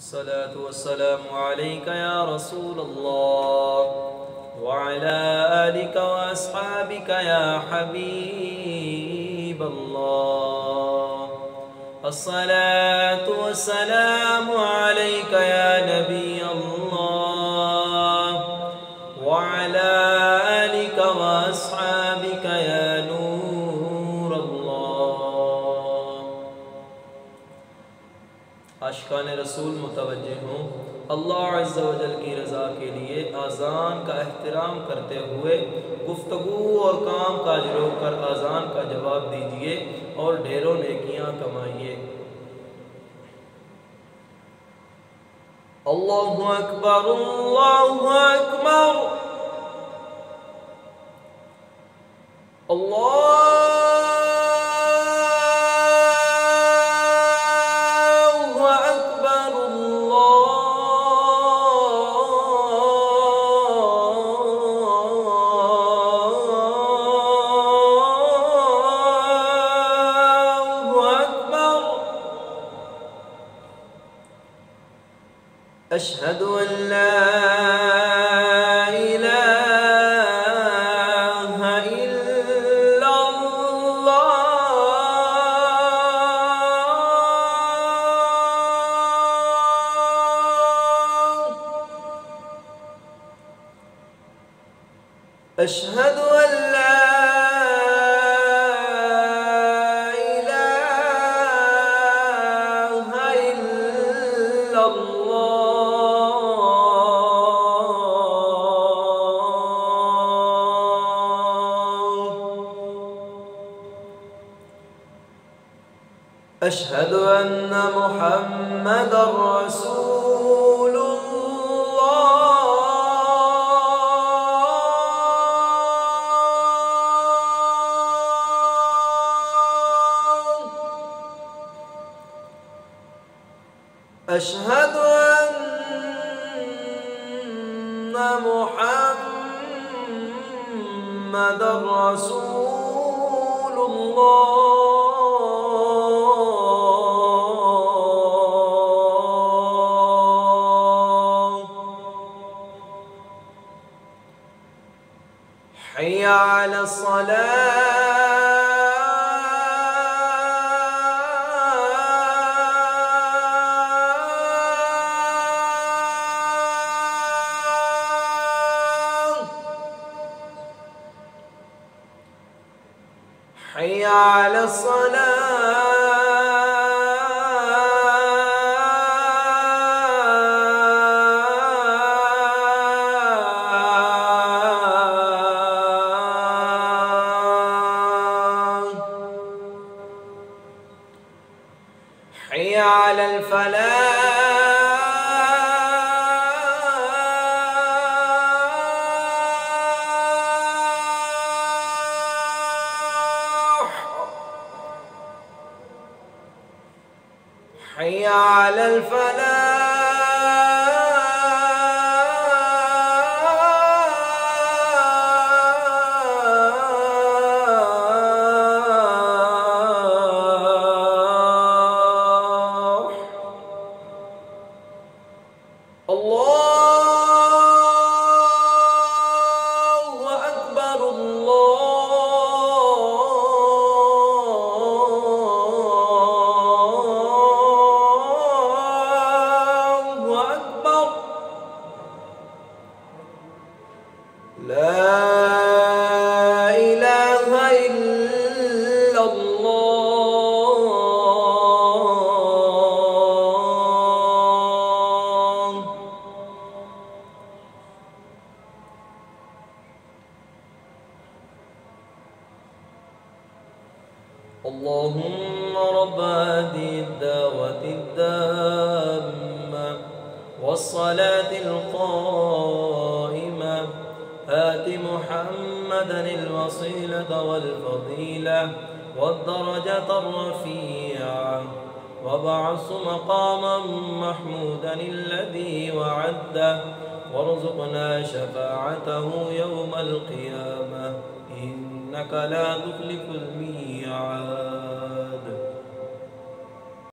الصلاة والسلام عليك يا رسول الله وعلى آلك وأصحابك يا حبيب الله. الصلاة والسلام عليك يا نبي الله وعلى آلك وأصحابك يا نور الله. आशिकान रसूल मुतवज्जे हों, अल्लाह अज़्ज़ा व जल की रज़ा के लिए आज़ान का एहतराम करते हुए गुफ्तगू और काम काज रोक कर आज़ान का जवाब दीजिए और ढेरों नेकियां कमाइए। अल्लाहु अकबर, अल्लाहु अकबर, अल्लाह अशहदु अन ला इलाहा इल्लल्लाह, अशहदु अन ला अशहदु अन्न मुहम्मदर रसूलुल्लाह, अशहदु अन्न मुहम्मदर रसूलुल्लाह। हय्या अला सलाह, हय्या अला सलाह, हय्या अलल फलाह, हय्या अलल फलाह। अल्लाहु अकबर, अल्लाहु अकबर, ला इलाहा इल्लल्लाह। اللهم رب هذه الدعوة التامة والصلاة القائمة آت محمدا الوسيلة والفضيلة والدرجة الرفيعة وابعث مقاما محمودا الذي وعده وارزقنا شفاعته يوم القيامة إنك لا تخلف الميعاد.